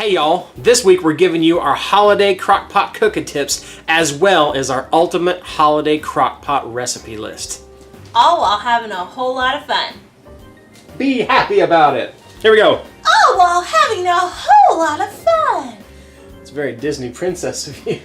Hey y'all, this week we're giving you our holiday crockpot cooking tips as well as our ultimate holiday crockpot recipe list. All while having a whole lot of fun. Be happy about it. Here we go. All while having a whole lot of fun. It's very Disney princess of you.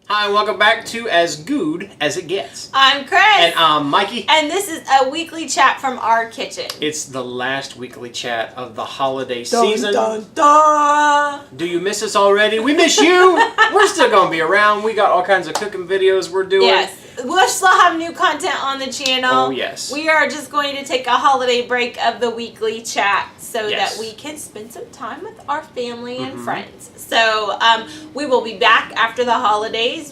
Hi, and welcome back to As Goode as It Gets. I'm Cris. And I'm Mikey. And this is a weekly chat from our kitchen. It's the last weekly chat of the holiday season. Dun, dun. Do you miss us already? We miss you. We're still going to be around. We got all kinds of cooking videos we're doing. Yes. We'll still have new content on the channel. Oh, yes. We are just going to take a holiday break of the weekly chat so Yes. that we can spend some time with our family and friends. So we will be back after the holidays.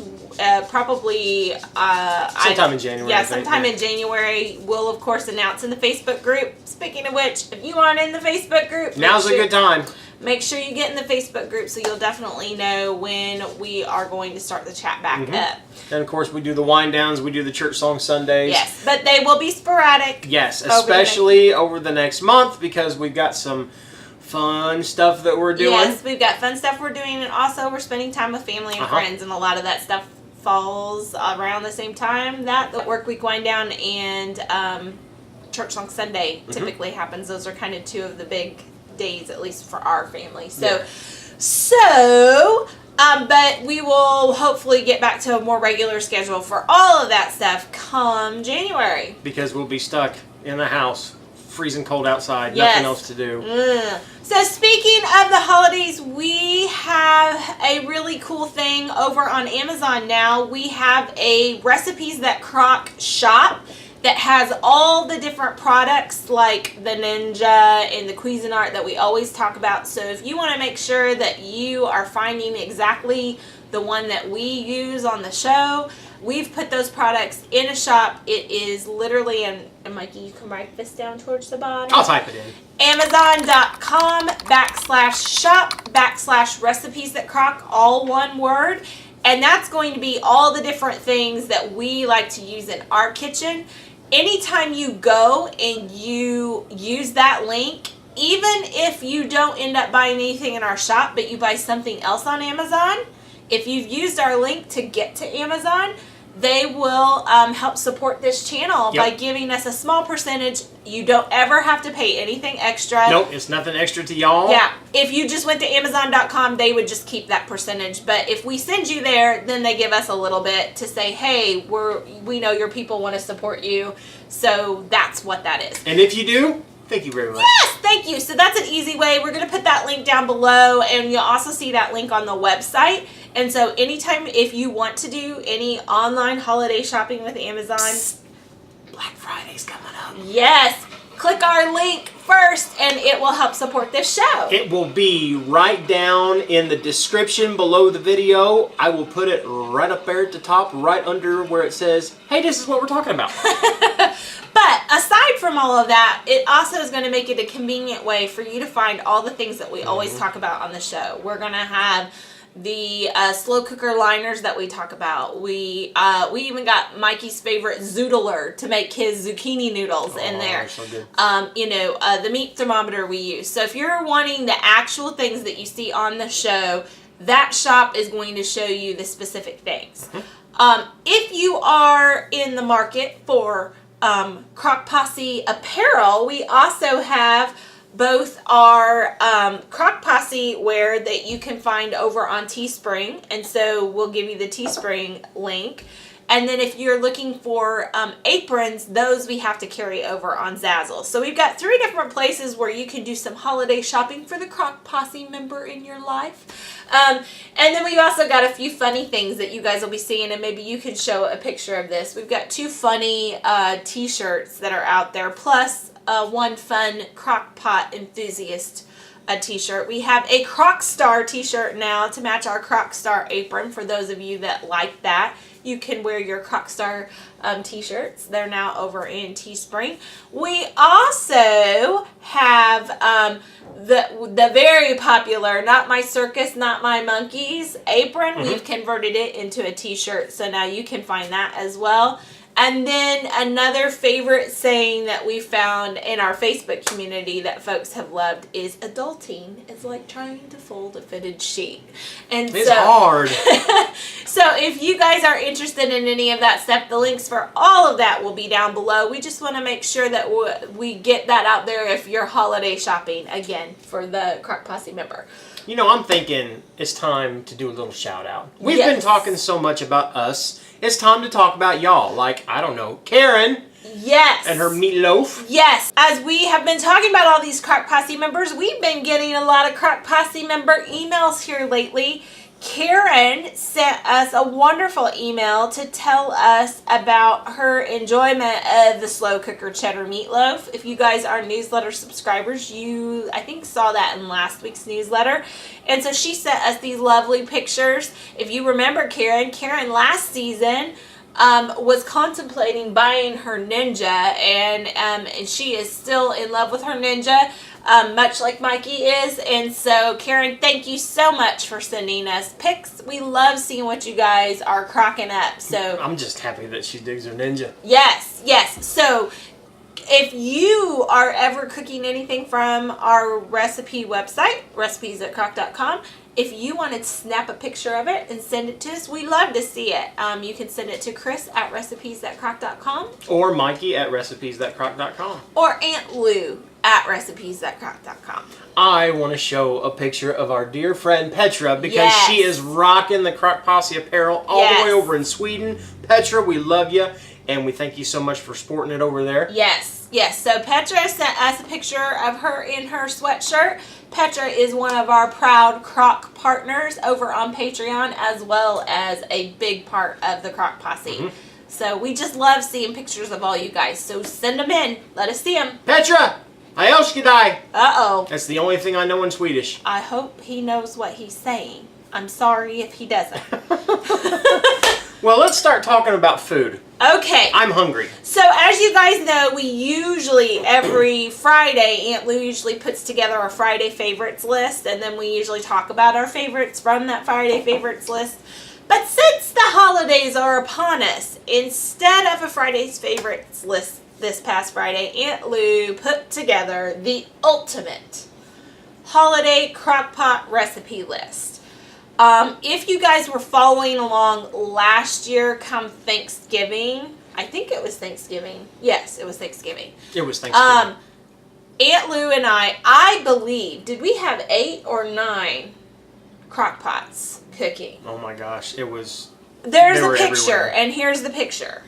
Probably sometime in January. Yeah, sometime in January. We'll of course announce in the Facebook group. Speaking of which, if you aren't in the Facebook group, Now's a good time. Make sure you get in the Facebook group so you'll definitely know when we are going to start the chat back up. And of course, we do the wind downs. We do the church song Sundays. Yes, but they will be sporadic. Yes, especially over the next month because we've got some fun stuff that we're doing. Yes, we've got fun stuff we're doing, and also we're spending time with family and friends, and a lot of that stuff falls around the same time that the work week wind down and church song Sunday typically happens. Those are kind of two of the big days, at least for our family. But we will hopefully get back to a more regular schedule for all of that stuff come January. Because we'll be stuck in the house, freezing cold outside, nothing else to do. So speaking of the holidays, we have a really cool thing over on Amazon now. We have a Recipes That Crock shop that has all the different products like the Ninja and the Cuisinart that we always talk about. So if you want to make sure that you are finding exactly the one that we use on the show, we've put those products in a shop. It is literally, and Mikey, you can write this down towards the bottom. I'll type it in. Amazon.com/shop/recipes that crock, all one word. And that's going to be all the different things that we like to use in our kitchen. Anytime you go and you use that link, even if you don't end up buying anything in our shop, but you buy something else on Amazon, if you've used our link to get to Amazon, they will help support this channel by giving us a small percentage. You don't ever have to pay anything extra. Nope, it's nothing extra to y'all. Yeah, if you just went to Amazon.com, they would just keep that percentage. But if we send you there, then they give us a little bit to say, hey, we know your people want to support you. So that's what that is. And if you do, thank you very much. Yes, thank you. So that's an easy way. We're going to put that link down below, and you'll also see that link on the website. And so anytime if you want to do any online holiday shopping with Amazon, Black Friday's coming up. Yes, click our link first and it will help support this show. It will be right down in the description below the video. I will put it right up there at the top, right under where it says, hey, this is what we're talking about. But aside from all of that, it also is going to make it a convenient way for you to find all the things that we always talk about on the show. We're going to have the slow cooker liners that we talk about. We even got Mikey's favorite zoodler to make his zucchini noodles in there. So good. The meat thermometer we use. So if you're wanting the actual things that you see on the show, that shop is going to show you the specific things. If you are in the market for Posse apparel, we also have both our Crock Posse wear that you can find over on Teespring, and so we'll give you the Teespring link. And then if you're looking for aprons, those we have to carry over on Zazzle. So we've got 3 different places where you can do some holiday shopping for the Crock Posse member in your life. And then we've also got a few funny things that you guys will be seeing, and maybe you can show a picture of this. We've got 2 funny t-shirts that are out there, plus one fun Crockpot enthusiast t-shirt. We have a Crock Star t-shirt now to match our Crock Star apron. For those of you that like that, you can wear your Crock Star t-shirts. They're now over in Teespring. We also have the very popular Not My Circus, Not My Monkeys apron. We've converted it into a t-shirt, so now you can find that as well. And then another favorite saying that we found in our Facebook community that folks have loved is adulting is like trying to fold a fitted sheet. And it's hard. So if you guys are interested in any of that stuff, the links for all of that will be down below. We just want to make sure that we get that out there if you're holiday shopping, again, for the Crock Posse member. You know, I'm thinking it's time to do a little shout out. We've Yes. been talking so much about us. It's time to talk about y'all. Like, I don't know, Karen Yes. and her meatloaf. Yes. As we have been talking about all these Crock Posse members, we've been getting a lot of Crock Posse member emails here lately. Karen sent us a wonderful email to tell us about her enjoyment of the slow cooker cheddar meatloaf. If you guys are newsletter subscribers, you, I think, saw that in last week's newsletter. And so she sent us these lovely pictures. If you remember Karen last season was contemplating buying her Ninja, and she is still in love with her Ninja. Much like Mikey is. And so, Karen, thank you so much for sending us pics. We love seeing what you guys are crocking up. So I'm just happy that she digs her Ninja. yes. So if you are ever cooking anything from our recipe website, recipes@crock.com, if you want to snap a picture of it and send it to us, we love to see it. You can send it to Cris at recipes@crock.com. Or Mikey at recipes.crock.com. Or Aunt Lou at recipes@crock.com. I want to show a picture of our dear friend Petra because Yes. she is rocking the Crock Posse apparel all the way over in Sweden. Petra, we love you, and we thank you so much for sporting it over there. Yes. So Petra sent us a picture of her in her sweatshirt. Petra is one of our proud Crock partners over on Patreon, as well as a big part of the Crock Posse. Mm-hmm. So we just love seeing pictures of all you guys. So send them in. Let us see them. Petra! I älskar dig! Uh-oh. That's the only thing I know in Swedish. I hope he knows what he's saying. I'm sorry if he doesn't. Well, let's start talking about food. Okay. I'm hungry. So as you guys know, we usually, every Friday, Aunt Lou usually puts together our Friday favorites list, and then we usually talk about our favorites from that Friday favorites list. But since the holidays are upon us, instead of a Friday's favorites list this past Friday, Aunt Lou put together the ultimate holiday crockpot recipe list. If you guys were following along last year come Thanksgiving, I think it was Thanksgiving. Yes, it was Thanksgiving. It was Thanksgiving. Aunt Lou and I believe, did we have 8 or 9 crock pots cooking? Oh my gosh, it was... There's They a were picture, everywhere. and here's the picture.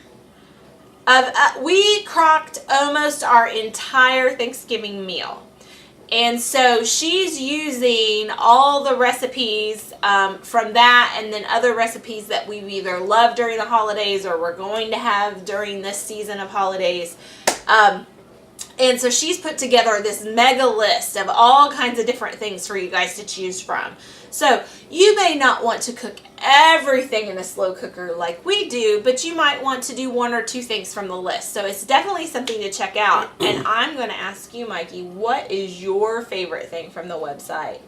We crocked almost our entire Thanksgiving meal. And so she's using all the recipes from that, and then other recipes that we've either loved during the holidays or we're going to have during this season of holidays. And so she's put together this mega list of all kinds of different things for you guys to choose from. So you may not want to cook everything in a slow cooker like we do, but you might want to do 1 or 2 things from the list. So it's definitely something to check out. And I'm going to ask you, Mikey, what is your favorite thing from the website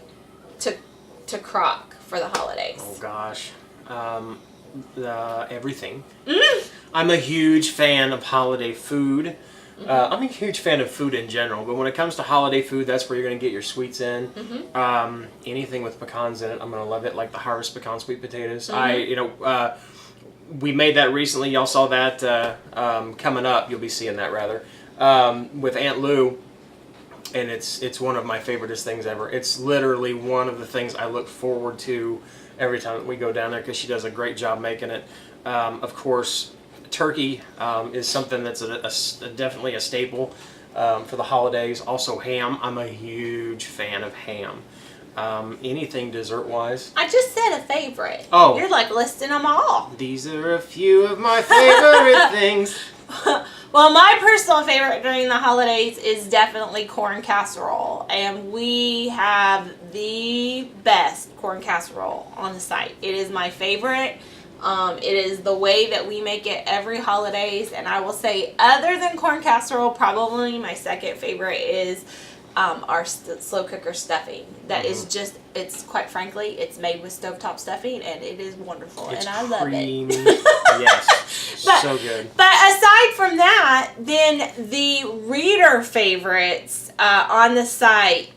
to crock for the holidays? Oh gosh. Everything. I'm a huge fan of holiday food. I'm a huge fan of food in general, but when it comes to holiday food, that's where you're going to get your sweets in. Anything with pecans in it, I'm going to love it, like the Harvest Pecan sweet potatoes. We made that recently. Y'all saw that coming up. You'll be seeing that, rather, with Aunt Lou, and it's one of my favoriteest things ever. It's literally one of the things I look forward to every time that we go down there because she does a great job making it. Of course, turkey is something that's definitely a staple for the holidays. Also ham. I'm a huge fan of ham. Anything dessert-wise. I just said a favorite. Oh. You're like listing them all. These are a few of my favorite things. Well, my personal favorite during the holidays is definitely corn casserole. And we have the best corn casserole on the site. It is my favorite. It is the way that we make it every holidays, and I will say, other than corn casserole, probably my second favorite is our slow cooker stuffing. That is just, it's quite frankly, it's made with stovetop stuffing, and it is wonderful, It's and I love creamy. it. Yes, so good. But aside from that, then the reader favorites on the site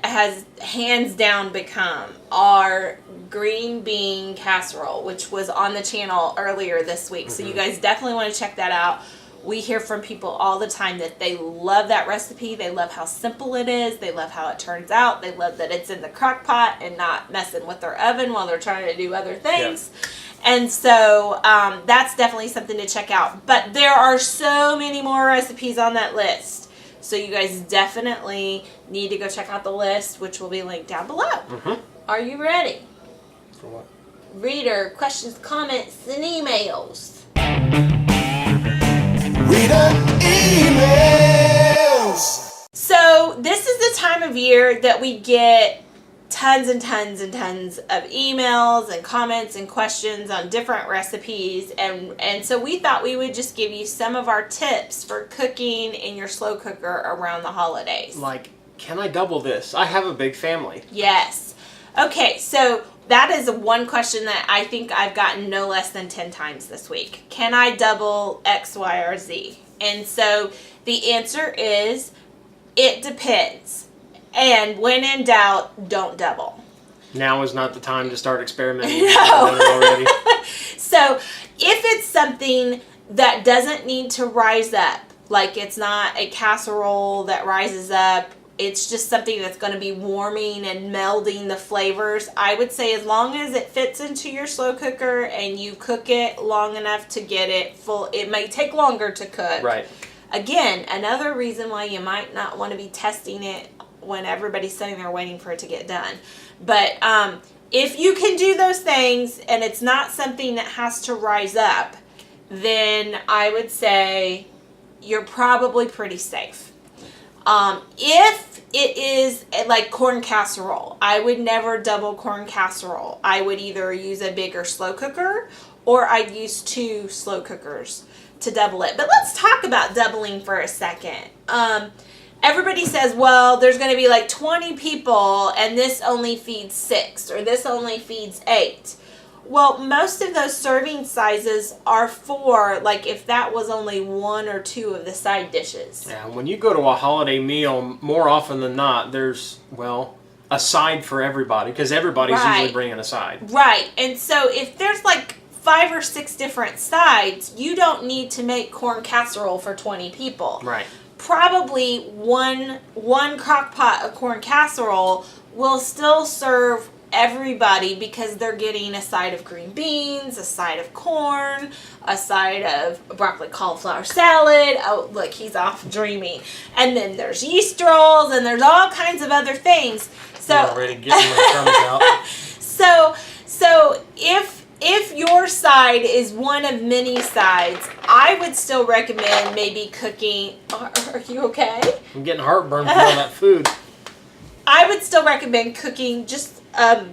has hands down become our green bean casserole, which was on the channel earlier this week. So you guys definitely want to check that out. We hear from people all the time that they love that recipe. They love how simple it is. They love how it turns out. They love that it's in the crock pot and not messing with their oven while they're trying to do other things. Yeah. And so that's definitely something to check out. But there are so many more recipes on that list. So you guys definitely need to go check out the list, which will be linked down below. Are you ready? For what? Reader questions, comments, and emails. Reader emails. So this is the time of year that we get tons and tons and tons of emails and comments and questions on different recipes, and so we thought we would just give you some of our tips for cooking in your slow cooker around the holidays. Like, can I double this? I have a big family. Yes. Okay, so that is one question that I think I've gotten no less than 10 times this week. Can I double X, Y, or Z? And so the answer is, it depends. And when in doubt, don't double. Now is not the time to start experimenting. No. Already. So if it's something that doesn't need to rise up, like it's not a casserole that rises up, it's just something that's going to be warming and melding the flavors, I would say as long as it fits into your slow cooker and you cook it long enough to get it full, it may take longer to cook. Right. Again, another reason why you might not want to be testing it when everybody's sitting there waiting for it to get done. But if you can do those things and it's not something that has to rise up, then I would say you're probably pretty safe. If it is like corn casserole, I would never double corn casserole. I would either use a bigger slow cooker or I'd use 2 slow cookers to double it. But let's talk about doubling for a second. Everybody says, well, there's going to be like 20 people and this only feeds 6 or this only feeds 8. Well, most of those serving sizes are for, like, if that was only 1 or 2 of the side dishes. Yeah, when you go to a holiday meal, more often than not, there's, well, a side for everybody, because everybody's usually bringing a side. Right, and so if there's like 5 or 6 different sides, you don't need to make corn casserole for 20 people. Right. Probably one crock pot of corn casserole will still serve everybody because they're getting a side of green beans, a side of corn, a side of broccoli cauliflower salad. Oh, look, he's off dreaming. And then there's yeast rolls and there's all kinds of other things. So I'm already getting my crumbs out. So if your side is one of many sides, I would still recommend maybe cooking. Are you okay? I'm getting heartburn from all that food. I would still recommend cooking just a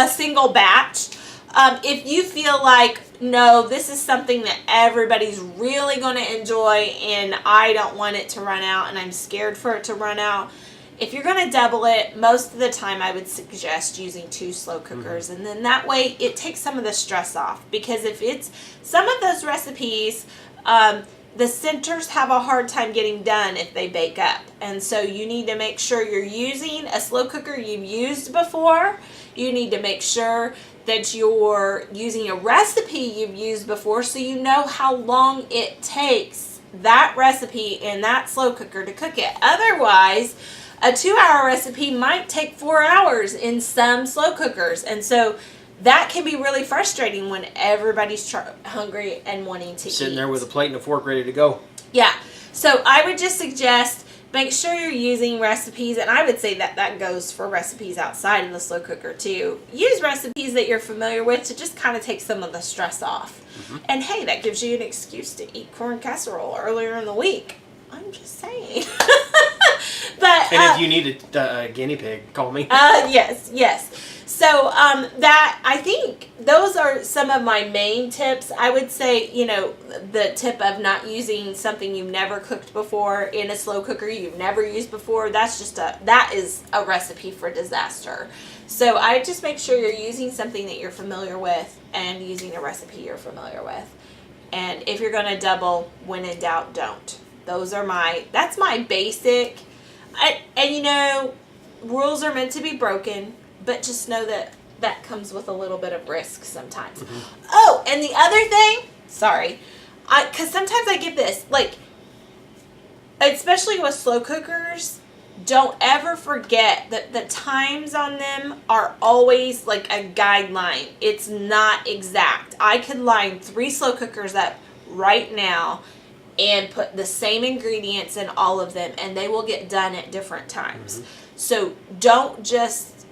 single batch. If you feel like, no, this is something that everybody's really going to enjoy and I don't want it to run out and I'm scared for it to run out, if you're going to double it, most of the time I would suggest using 2 slow cookers. And then that way it takes some of the stress off. Because if it's some of those recipes, the centers have a hard time getting done if they bake up. And so you need to make sure you're using a slow cooker you've used before. You need to make sure that you're using a recipe you've used before so you know how long it takes that recipe in that slow cooker to cook it. Otherwise, a 2-hour recipe might take 4 hours in some slow cookers. And so that can be really frustrating when everybody's hungry and wanting to eat. Sitting there with a plate and a fork ready to go. Yeah. So I would just suggest make sure you're using recipes, and I would say that goes for recipes outside of the slow cooker too. Use recipes that you're familiar with to just kind of take some of the stress off. And hey, that gives you an excuse to eat corn casserole earlier in the week. I'm just saying. But and if you need a guinea pig, call me. Yes. So that, I think those are some of my main tips. I would say, the tip of not using something you've never cooked before in a slow cooker you've never used before, that is a recipe for disaster. So I just make sure you're using something that you're familiar with and using a recipe you're familiar with. And if you're going to double, when in doubt, don't. That's my basic. And rules are meant to be broken, but just know that comes with a little bit of risk sometimes. Mm-hmm. Oh, and the other thing, sorry, because sometimes I get this, like, especially with slow cookers, don't ever forget that the times on them are always like a guideline. It's not exact. I could line 3 slow cookers up right now and put the same ingredients in all of them, and they will get done at different times. Mm-hmm. So don't just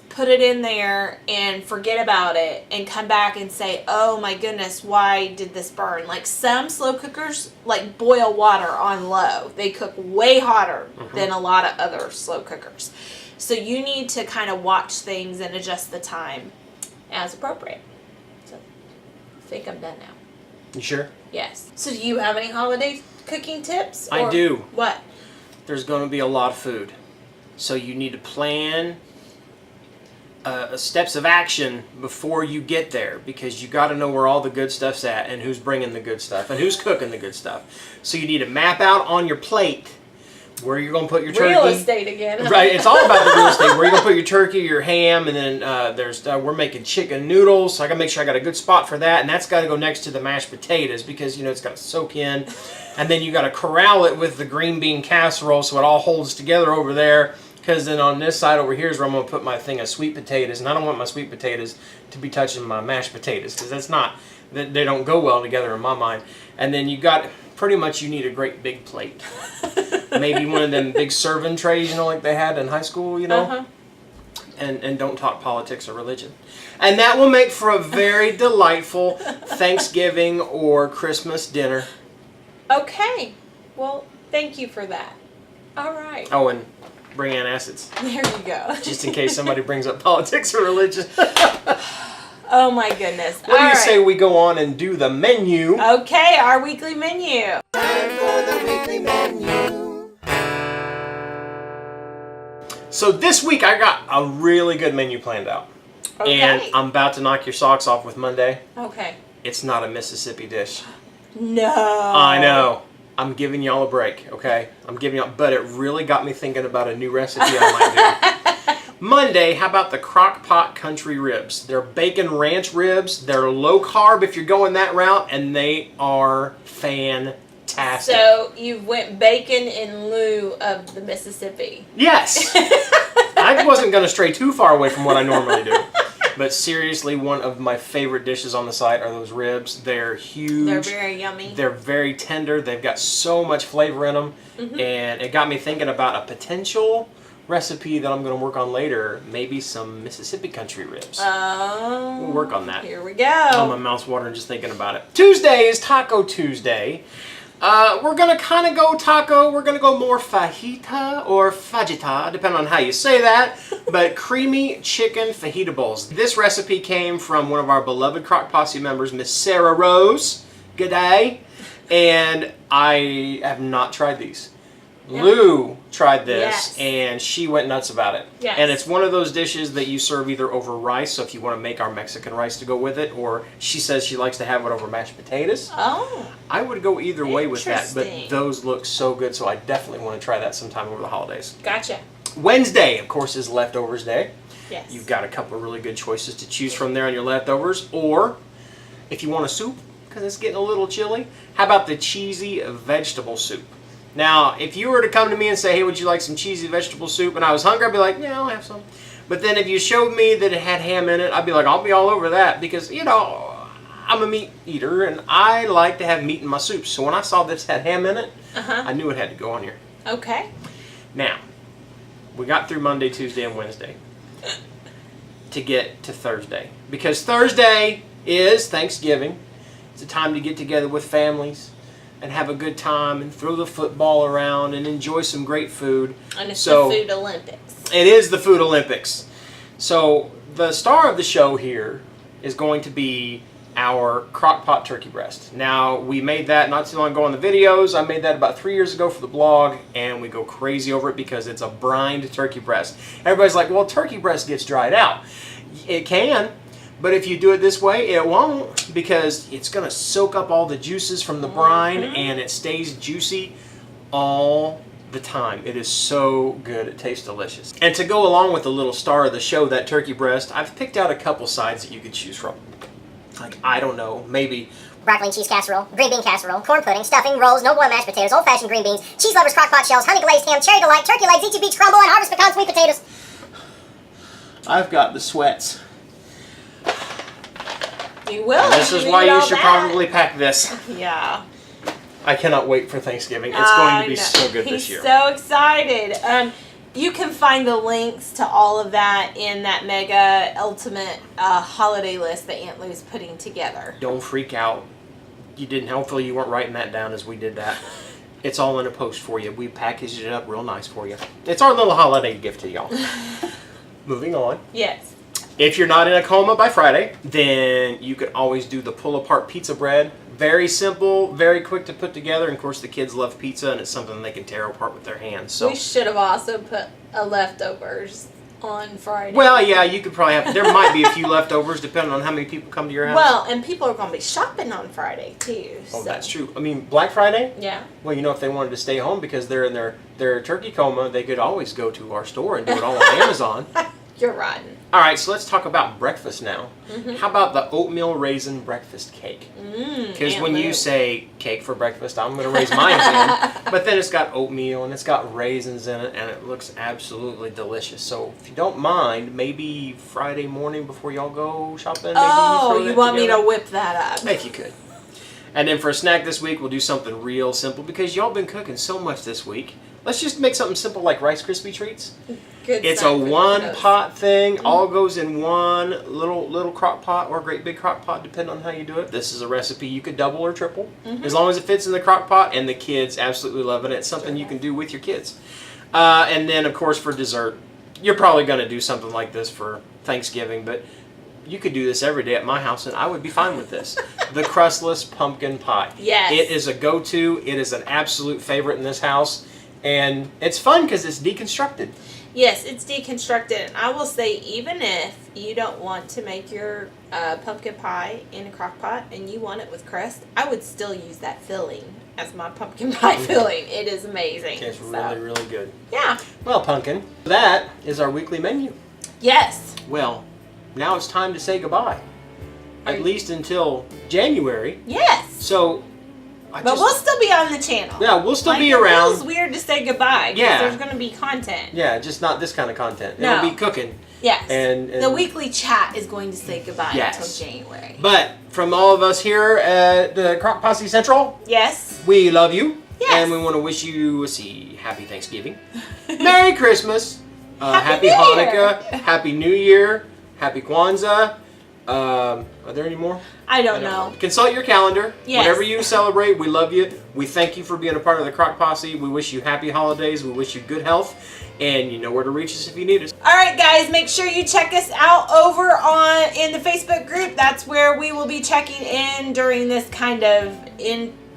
put it in there and forget about it and come back and say, oh my goodness, why did this burn? Like, some slow cookers like boil water on low. They cook way hotter than a lot of other slow cookers. So you need to kind of watch things and adjust the time as appropriate. So I think I'm done now. You sure? Yes. So do you have any holiday cooking tips? I do. What? There's going to be a lot of food. So you need to plan steps of action before you get there, because you got to know where all the good stuff's at and who's bringing the good stuff and who's cooking the good stuff. So you need to map out on your plate where you're going to put your turkey. Real estate again. Right, it's all about the real estate. Where you're going to put your turkey, your ham, and then we're making chicken noodles. So I got to make sure I got a good spot for that, and that's got to go next to the mashed potatoes because it's got to soak in. And then you got to corral it with the green bean casserole so it all holds together over there. Because then on this side over here is where I'm going to put my thing of sweet potatoes. And I don't want my sweet potatoes to be touching my mashed potatoes. Because they don't go well together in my mind. And then you need a great big plate. Maybe one of them big serving trays, like they had in high school, Uh-huh. And don't talk politics or religion. And that will make for a very delightful Thanksgiving or Christmas dinner. Okay. Well, thank you for that. All right. Oh, and bring antacids. There you go. Just in case somebody brings up politics or religion. Oh my goodness. What do you say we go on and do the menu? Okay, our weekly menu. Time for the weekly menu. So this week I got a really good menu planned out. Okay. And I'm about to knock your socks off with Monday. Okay. It's not a Mississippi dish. No. I know. I'm giving y'all a break, okay? But it really got me thinking about a new recipe I might do. Monday, how about the Crockpot country ribs? They're bacon ranch ribs. They're low carb if you're going that route, and they are fantastic. So you went bacon in lieu of the Mississippi. Yes. I wasn't going to stray too far away from what I normally do. But seriously, one of my favorite dishes on the site are those ribs. They're huge. They're very yummy. They're very tender. They've got so much flavor in them. Mm-hmm. And it got me thinking about a potential recipe that I'm going to work on later. Maybe some Mississippi country ribs. Oh. We'll work on that. Here we go. Oh, my mouth's watering just thinking about it. Tuesday is Taco Tuesday. We're going to kind of go taco. We're going to go more fajita or fajita, depending on how you say that. But creamy chicken fajita bowls. This recipe came from one of our beloved Crock Posse members, Miss Sarah Rose. Good day. And I have not tried these. Yeah. Lou tried this, and she went nuts about it. Yes. And it's one of those dishes that you serve either over rice, so if you want to make our Mexican rice to go with it, or she says she likes to have it over mashed potatoes. Oh. I would go either way with that, but those look so good, so I definitely want to try that sometime over the holidays. Gotcha. Wednesday, of course, is Leftovers Day. Yes. You've got a couple of really good choices to choose from there on your leftovers, or if you want a soup, because it's getting a little chilly, how about the cheesy vegetable soup? Now, if you were to come to me and say, hey, would you like some cheesy vegetable soup? And I was hungry, I'd be like, yeah, I'll have some. But then if you showed me that it had ham in it, I'd be like, I'll be all over that. Because, I'm a meat eater, and I like to have meat in my soups. So when I saw this had ham in it, I knew it had to go on here. Okay. Now, we got through Monday, Tuesday, and Wednesday to get to Thursday. Because Thursday is Thanksgiving. It's a time to get together with families and have a good time and throw the football around and enjoy some great food. And it's the Food Olympics. It is the Food Olympics. So the star of the show here is going to be our Crockpot turkey breast. Now, we made that not too long ago on the videos. I made that about 3 years ago for the blog, and we go crazy over it because it's a brined turkey breast. Everybody's like, well, turkey breast gets dried out. It can, but if you do it this way, it won't, because it's going to soak up all the juices from the brine, and it stays juicy all the time. It is so good. It tastes delicious. And to go along with the little star of the show, that turkey breast, I've picked out a couple sides that you could choose from. Like, I don't know, maybe broccoli and cheese casserole, green bean casserole, corn pudding, stuffing, rolls, no boiled mashed potatoes, old-fashioned green beans, cheese lovers, crock pot shells, honey glazed ham, cherry delight, turkey legs, eat beach crumble, and harvest pecan sweet potatoes. I've got the sweats. You will. This is why you should probably pack this. Yeah. I cannot wait for Thanksgiving. It's going to be so good this year. He's so excited. You can find the links to all of that in that mega ultimate holiday list that Aunt Lou's putting together. Don't freak out. You didn't. Hopefully you weren't writing that down as we did that. It's all in a post for you. We packaged it up real nice for you. It's our little holiday gift to y'all. Moving on. Yes. If you're not in a coma by Friday, then you can always do the pull-apart pizza bread. Very simple, very quick to put together, and of course the kids love pizza, and it's something they can tear apart with their hands. So we should have also put leftovers on Friday. Well, yeah, you could probably have. There might be a few leftovers depending on how many people come to your house. Well, and people are going to be shopping on Friday too. Oh, so. that's true. I mean, Black Friday. Yeah. Well, you know, if they wanted to stay home because they're in their turkey coma, they could always go to our store and do it all on Amazon. You're rotten. All right, so let's talk about breakfast now. Mm-hmm. How about the oatmeal raisin breakfast cake? Because when you say cake for breakfast, I'm going to raise my hand. But then it's got oatmeal and it's got raisins in it, and it looks absolutely delicious. So if you don't mind, maybe Friday morning before y'all go shopping, maybe you want me to whip that up? If you could. And then for a snack this week, we'll do something real simple because y'all been cooking so much this week. Let's just make something simple like Rice Krispie treats. Good It's a one-pot thing. All goes in one little crock pot or great big crock pot, depending on how you do it. This is a recipe you could double or triple, as long as it fits in the crock pot, and the kids absolutely love it. It's something you can do with your kids. And then, of course, for dessert, you're probably going to do something like this for Thanksgiving, but you could do this every day at my house, and I would be fine with this. The crustless pumpkin pie. Yes. It is a go-to. It is an absolute favorite in this house. And it's fun because it's deconstructed. Yes, it's deconstructed. And I will say, even if you don't want to make your pumpkin pie in a crock pot and you want it with crust, I would still use that filling as my pumpkin pie filling. It is amazing. It's really, really good. Yeah. Well, Pumpkin, that is our weekly menu. Yes. Well, now it's time to say goodbye. At least until January. Yes. So... But we'll still be on the channel. Yeah, we'll still be It around. feels weird to say goodbye because Yeah. there's going to be content. Yeah, just not this kind of content. No. It'll be cooking. Yes. And the weekly chat is going to say goodbye Yes. until January. But from all of us here at the Crock Posse Central, Yes. we love you. Yes. And we want to wish you, Happy Thanksgiving, Merry Christmas, Happy Happy New Hanukkah, Year. Happy New Year, Happy Kwanzaa. Are there any more? I don't know. Consult your calendar. Yes. Whatever you celebrate, we love you. We thank you for being a part of the Crock Posse. We wish you happy holidays. We wish you good health. And you know where to reach us if you need us. All right, guys, make sure you check us out over in the Facebook group. That's where we will be checking in during this kind of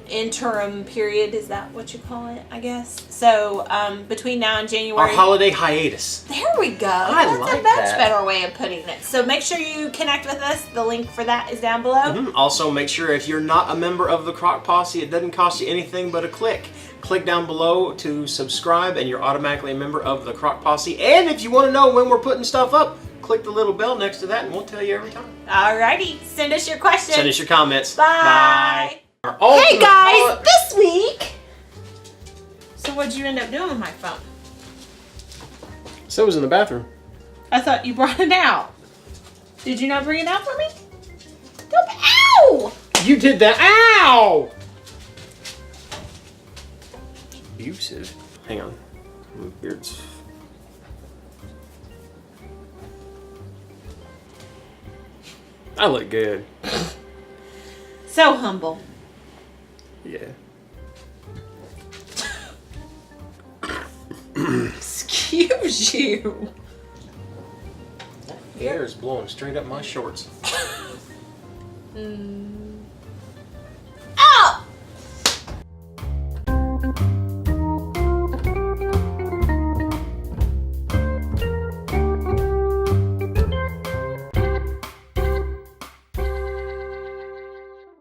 interim period. Is that what you call it? I guess. So between now and January. Our holiday hiatus. There we go. That's a much better way of putting it. So make sure you connect with us. The link for that is down below. Also, make sure if you're not a member of the Crock Posse, it doesn't cost you anything but a click. Click down below to subscribe, and you're automatically a member of the Crock Posse. And if you want to know when we're putting stuff up, click the little bell next to that, and we'll tell you every time. Alrighty. Send us your questions. Send us your comments. Bye. Hey guys, this week. So what'd you end up doing with my phone? So it was in the bathroom. I thought you brought it out. Did you not bring it out for me? Ow! You did that. Ow! Abusive. Hang on. My beard's... I look good. So humble. Yeah. Excuse you. air is blowing straight up my shorts. Mm.